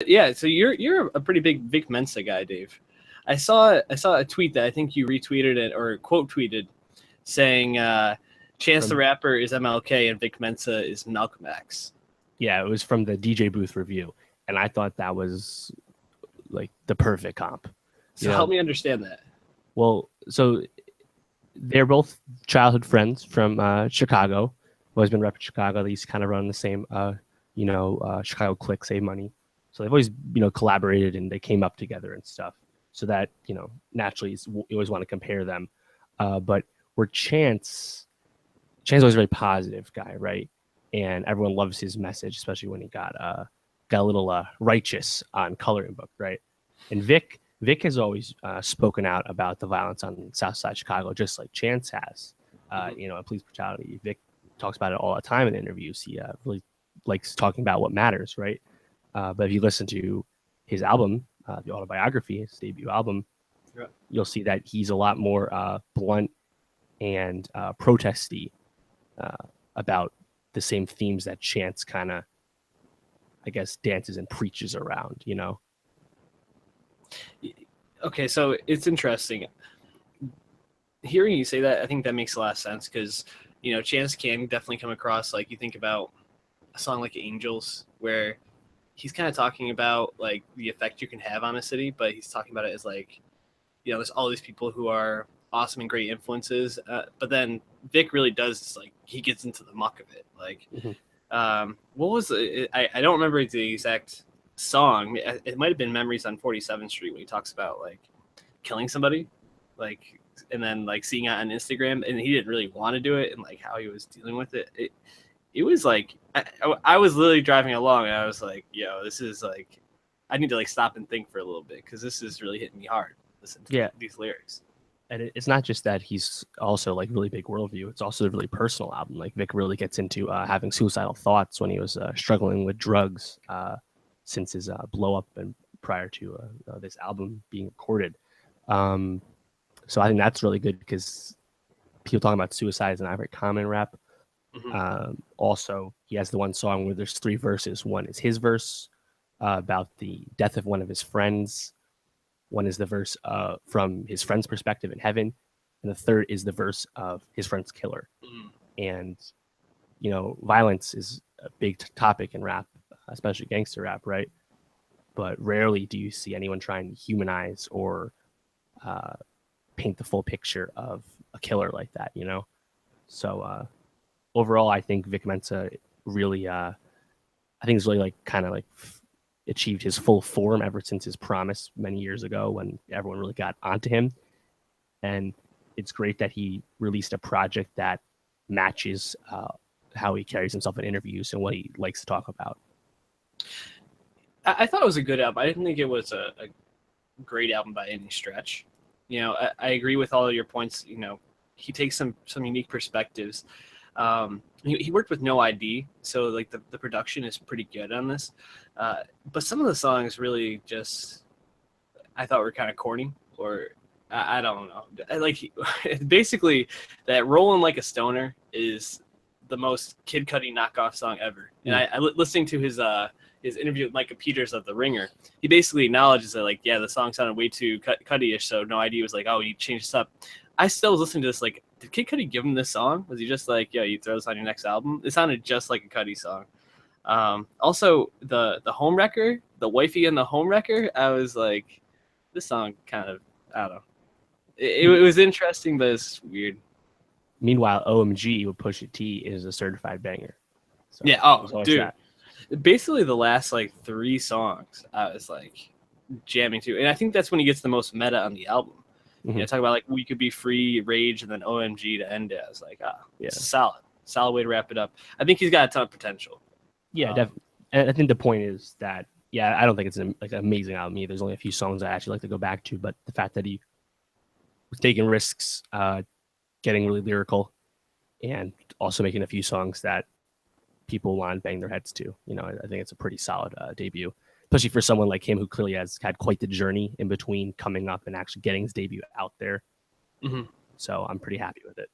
Yeah, so you're a pretty big Vic Mensa guy, Dave. I saw a tweet that I think you retweeted it or quote tweeted saying Chance the Rapper is MLK and Vic Mensa is Malcolm X. Yeah, it was from the DJ Booth review, and I thought that was like the perfect comp. So help me understand that. Well, so they're both childhood friends from Chicago. Always been repping Chicago. They used to kind of run the same, Chicago Click, Save Money. So they've always, collaborated and they came up together and stuff. So that, naturally, you always want to compare them. But where Chance always a very positive guy, right? And everyone loves his message, especially when he got a little righteous on Coloring Book, right? And Vic has always spoken out about the violence on South Side Chicago, just like Chance has. Police brutality. Vic talks about it all the time in interviews. He really likes talking about what matters, right? But if you listen to his album, the Autobiography, his debut album, you'll see that he's a lot more blunt and protesty about the same themes that Chance kind of, I guess, dances and preaches around, Okay, so it's interesting. Hearing you say that, I think that makes a lot of sense because, Chance can definitely come across like you think about a song like Angels, where he's kind of talking about like the effect you can have on a city, but he's talking about it as like, there's all these people who are awesome and great influences. But then Vic really does like, he gets into the muck of it. Like, what was it? I don't remember the exact song. It might have been Memories on 47th Street when he talks about like killing somebody, like, and then like seeing it on Instagram, and he didn't really want to do it, and like how he was dealing with it. It was like I was literally driving along, and I was like, "Yo, this is like, I need to like stop and think for a little bit because this is really hitting me hard." Listen to these lyrics. And it's not just that he's also like really big worldview. It's also a really personal album. Like Vic really gets into having suicidal thoughts when he was struggling with drugs since his blow up and prior to this album being recorded. So I think that's really good because people talking about suicide is not very common in rap. Also, he has the one song where there's 3 verses. One is his verse about the death of one of his friends. One is the verse from his friend's perspective in heaven. And the third is the verse of his friend's killer. And, violence is a big topic in rap, especially gangster rap, right? But rarely do you see anyone trying to humanize or paint the full picture of a killer like that, So overall, I think Vic Mensa really, I think it's really like kind of like achieved his full form ever since his Promise many years ago when everyone really got onto him. And it's great that he released a project that matches how he carries himself in interviews and what he likes to talk about. I thought it was a good album. I didn't think it was a great album by any stretch. I agree with all of your points. He takes some unique perspectives. He worked with No ID, so like the production is pretty good on this. But some of the songs really just, I thought were kind of corny, or I don't know. Like basically, that "Rolling Like a Stoner" is the most Kid Cudi knockoff song ever. And I listening to his interview with Micah Peters of The Ringer, he basically acknowledges that like, yeah, the song sounded way too Cudi-ish, so No ID was like, oh, you changed this up. I still was listening to this like, did Kid Cudi give him this song? Was he just like, yeah, you throw this on your next album? It sounded just like a Cudi song. Also, the Home Wrecker, the Wifey and the Home Wrecker, I was like, this song kind of, I don't know. It was interesting, but it's weird. Meanwhile, OMG with Pusha T is a certified banger. So yeah, dude. Basically, the last like 3 songs, I was like jamming to. And I think that's when he gets the most meta on the album. Talk about like We Could Be Free, Rage, and then OMG to end it. I was like, it's a solid way to wrap it up. I think he's got a ton of potential. Yeah, definitely. And I think the point is that, I don't think it's an amazing album either. There's only a few songs I actually like to go back to, but the fact that he was taking risks, getting really lyrical, and also making a few songs that people want to bang their heads to, I think it's a pretty solid debut, especially for someone like him who clearly has had quite the journey in between coming up and actually getting his debut out there. So I'm pretty happy with it.